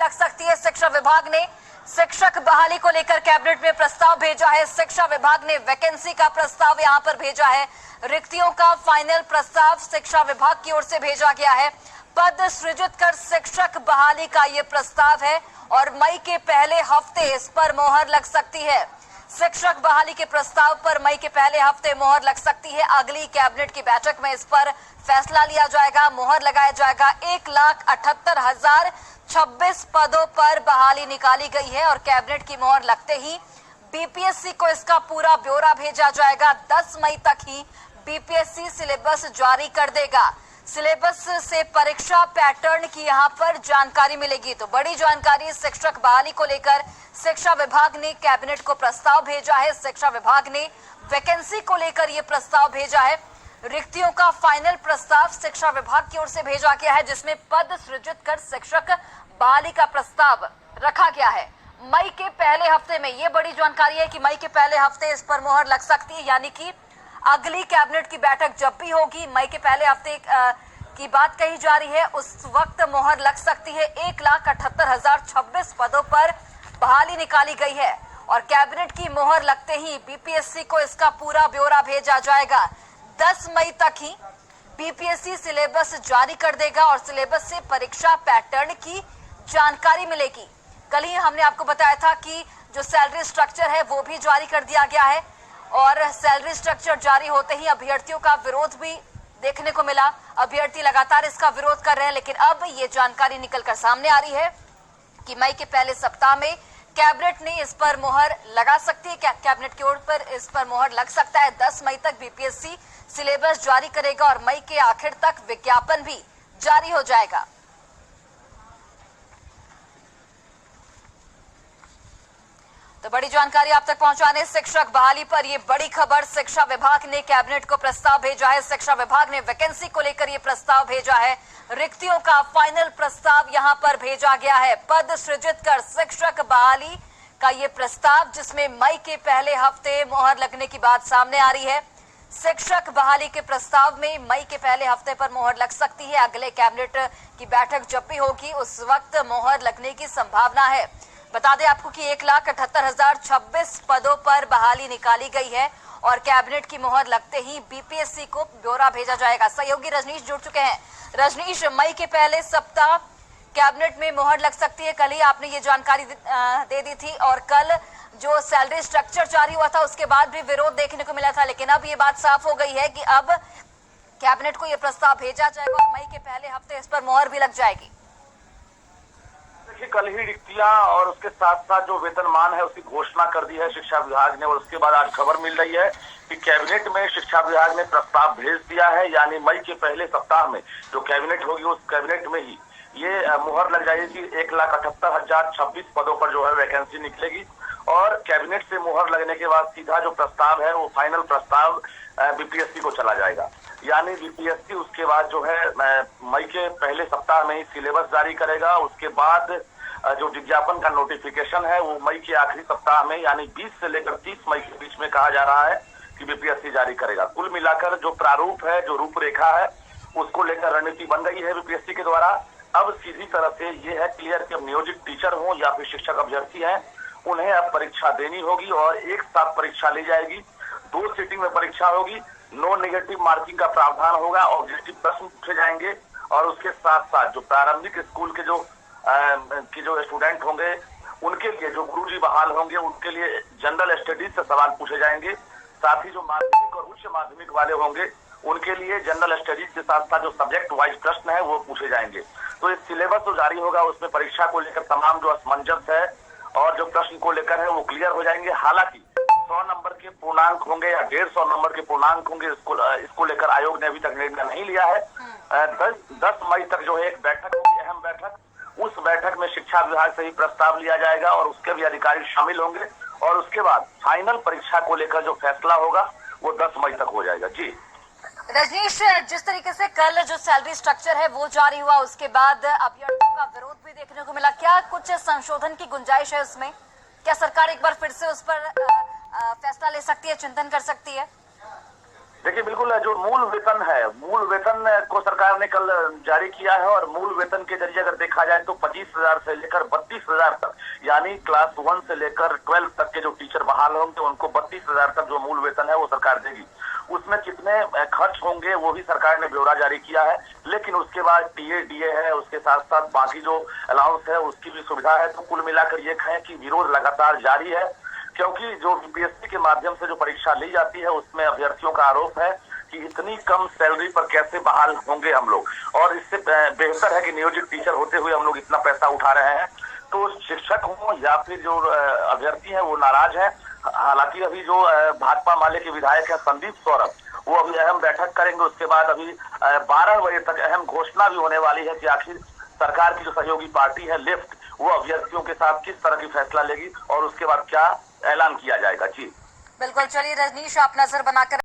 लग सकती है। शिक्षा विभाग ने शिक्षक बहाली को लेकर कैबिनेट में प्रस्ताव भेजा है। शिक्षा विभाग ने वैकेंसी का प्रस्ताव यहां पर भेजा है। रिक्तियों का फाइनल प्रस्ताव शिक्षा विभाग की ओर से भेजा गया है। पद सृजित कर शिक्षक बहाली का ये प्रस्ताव है और मई के पहले हफ्ते इस पर मोहर लग सकती है। शिक्षक बहाली के प्रस्ताव पर मई के पहले हफ्ते मोहर लग सकती है। अगली कैबिनेट की बैठक में इस पर फैसला लिया जाएगा, मोहर लगाया जाएगा। 1,78,026 पदों पर बहाली निकाली गई है और कैबिनेट की मोहर लगते ही बीपीएससी को इसका पूरा ब्यौरा भेजा जाएगा। 10 मई तक ही बीपीएससी सिलेबस जारी कर देगा। सिलेबस से परीक्षा पैटर्न की यहां पर जानकारी मिलेगी। तो बड़ी जानकारी शिक्षक बहाली को लेकर शिक्षा विभाग ने कैबिनेट को प्रस्ताव भेजा है। शिक्षा विभाग ने वैकेंसी को लेकर यह प्रस्ताव भेजा है। रिक्तियों का फाइनल प्रस्ताव शिक्षा विभाग की ओर से भेजा गया है, जिसमें पद सृजित कर शिक्षक बहाली का प्रस्ताव रखा गया है। मई के पहले हफ्ते में यह बड़ी जानकारी है कि मई के पहले हफ्ते इस पर मोहर लग सकती है, यानी कि अगली कैबिनेट की बैठक जब भी होगी मई के पहले हफ्ते की बात कही जा रही है, उस वक्त मोहर लग सकती है। 1,78,026 पदों पर बहाली निकाली गई है और कैबिनेट की मोहर लगते ही बीपीएससी को इसका पूरा ब्यौरा भेजा जाएगा। 10 मई तक ही बीपीएससी सिलेबस जारी कर देगा और सिलेबस से परीक्षा पैटर्न की जानकारी मिलेगी। कल ही हमने आपको बताया था कि जो सैलरी स्ट्रक्चर है वो भी जारी कर दिया गया है और सैलरी स्ट्रक्चर जारी होते ही अभ्यर्थियों का विरोध भी देखने को मिला। अभ्यर्थी लगातार इसका विरोध कर रहे हैं, लेकिन अब ये जानकारी निकलकर सामने आ रही है कि मई के पहले सप्ताह में कैबिनेट ने इस पर मोहर लगा सकती है। कैबिनेट की ओर पर इस पर मोहर लग सकता है। 10 मई तक बीपीएससी सिलेबस जारी करेगा और मई के आखिर तक विज्ञापन भी जारी हो जाएगा। तो बड़ी जानकारी आप तक पहुंचाने शिक्षक बहाली पर यह बड़ी खबर। शिक्षा विभाग ने कैबिनेट को प्रस्ताव भेजा है। शिक्षा विभाग ने वैकेंसी को लेकर यह प्रस्ताव भेजा है। रिक्तियों का फाइनल प्रस्ताव यहां पर भेजा गया है। पद सृजित कर शिक्षक बहाली का यह प्रस्ताव, जिसमें मई के पहले हफ्ते मोहर लगने की बात सामने आ रही है। शिक्षक बहाली के प्रस्ताव में मई के पहले हफ्ते पर मोहर लग सकती है। अगले कैबिनेट की बैठक जब भी होगी उस वक्त मोहर लगने की संभावना है। बता दें आपको कि 1,78,026 पदों पर बहाली निकाली गई है और कैबिनेट की मोहर लगते ही बीपीएससी को ब्यौरा भेजा जाएगा। सहयोगी रजनीश जुड़ चुके हैं। रजनीश, मई के पहले सप्ताह कैबिनेट में मोहर लग सकती है। कल ही आपने ये जानकारी दे दी थी और कल जो सैलरी स्ट्रक्चर जारी हुआ था उसके बाद भी विरोध देखने को मिला था, लेकिन अब ये बात साफ हो गई है कि अब कैबिनेट को ये प्रस्ताव भेजा जाएगा और मई के पहले हफ्ते इस पर मोहर भी लग जाएगी। देखिए, कल ही रिक्तियां और उसके साथ साथ जो वेतनमान है उसकी घोषणा कर दी है शिक्षा विभाग ने और उसके बाद आज खबर मिल रही है कि कैबिनेट में शिक्षा विभाग ने प्रस्ताव भेज दिया है। यानी मई के पहले सप्ताह में जो कैबिनेट होगी उस कैबिनेट में ही ये मुहर लग जाएगी। 1,78,026 पदों पर जो है वैकेंसी निकलेगी और कैबिनेट से मुहर लगने के बाद सीधा जो प्रस्ताव है वो फाइनल प्रस्ताव बीपीएससी को चला जाएगा। यानी बीपीएससी उसके बाद जो है मई के पहले सप्ताह में ही सिलेबस जारी करेगा। उसके बाद जो विज्ञापन का नोटिफिकेशन है वो मई के आखिरी सप्ताह में यानी 20 से लेकर 30 मई के बीच में कहा जा रहा है कि बीपीएससी जारी करेगा। कुल मिलाकर जो प्रारूप है, जो रूपरेखा है, उसको लेकर रणनीति बन रही है बीपीएससी के द्वारा। अब सीधी तरह से ये है क्लियर कि अब नियोजित टीचर हो या फिर शिक्षक अभ्यर्थी हैं, उन्हें अब परीक्षा देनी होगी और एक साथ परीक्षा ली जाएगी। 2 सीटिंग में परीक्षा होगी। नो नेगेटिव मार्किंग का प्रावधान होगा, ऑब्जेक्टिव प्रश्न पूछे जाएंगे और उसके साथ साथ जो प्रारंभिक स्कूल के जो स्टूडेंट होंगे उनके लिए, जो गुरुजी बहाल होंगे उनके लिए जनरल स्टडीज से सवाल पूछे जाएंगे। साथ ही जो माध्यमिक और उच्च माध्यमिक वाले होंगे उनके लिए जनरल स्टडीज के साथ साथ जो सब्जेक्ट वाइज प्रश्न है वो पूछे जाएंगे। तो इस सिलेबस जो जारी होगा उसमें परीक्षा को लेकर तमाम जो असमंजस है और जो प्रश्न को लेकर है वो क्लियर हो जाएंगे। हालांकि 100 नंबर के पूर्णांक होंगे या 150 नंबर के पूर्णांक होंगे, इसको लेकर आयोग ने अभी तक निर्णय नहीं लिया है। 10 मई तक जो है एक बैठक होगी, अहम बैठक। उस बैठक में शिक्षा विभाग से ही प्रस्ताव लिया जाएगा और उसके भी अधिकारी शामिल होंगे और उसके बाद फाइनल परीक्षा को लेकर जो फैसला होगा वो 10 मई तक हो जाएगा। जी रजनीश, जिस तरीके से कल जो सैलरी स्ट्रक्चर है वो जारी हुआ उसके बाद अभ्यर्थियों का विरोध भी देखने को मिला, क्या कुछ संशोधन की गुंजाइश है उसमें? क्या सरकार एक बार फिर से उस पर फैसला ले सकती है, चिंतन कर सकती है? देखिए बिल्कुल जो मूल वेतन को सरकार ने कल जारी किया है और मूल वेतन के जरिए अगर देखा जाए तो 25,000 से लेकर 32,000 तक, यानी क्लास 1 से लेकर 12 तक के जो टीचर बहाल होंगे उनको 32,000 तक जो मूल वेतन है वो सरकार देगी। उसमें कितने खर्च होंगे वो भी सरकार ने ब्यौरा जारी किया है, लेकिन उसके बाद टीए डीए है, उसके साथ साथ बाकी जो अलाउंस है उसकी भी सुविधा है। तो कुल मिलाकर ये कहें कि विरोध लगातार जारी है, क्योंकि जो बीपीएससी के माध्यम से जो परीक्षा ली जाती है उसमें अभ्यर्थियों का आरोप है कि इतनी कम सैलरी पर कैसे बहाल होंगे हम लोग, और इससे बेहतर है कि नियोजित टीचर होते हुए हम लोग इतना पैसा उठा रहे हैं। तो शिक्षक हो या फिर जो अभ्यर्थी हैं वो नाराज हैं। हालांकि अभी जो भाकपा माले के विधायक हैं संदीप सौरभ, वो अभी अहम बैठक करेंगे। उसके बाद अभी 12 बजे तक अहम घोषणा भी होने वाली है कि आखिर सरकार की जो सहयोगी पार्टी है लेफ्ट, वो अभ्यर्थियों के साथ किस तरह की फैसला लेगी और उसके बाद क्या ऐलान किया जाएगा। जी बिल्कुल, चलिए रजनीश, आप नजर बनाकर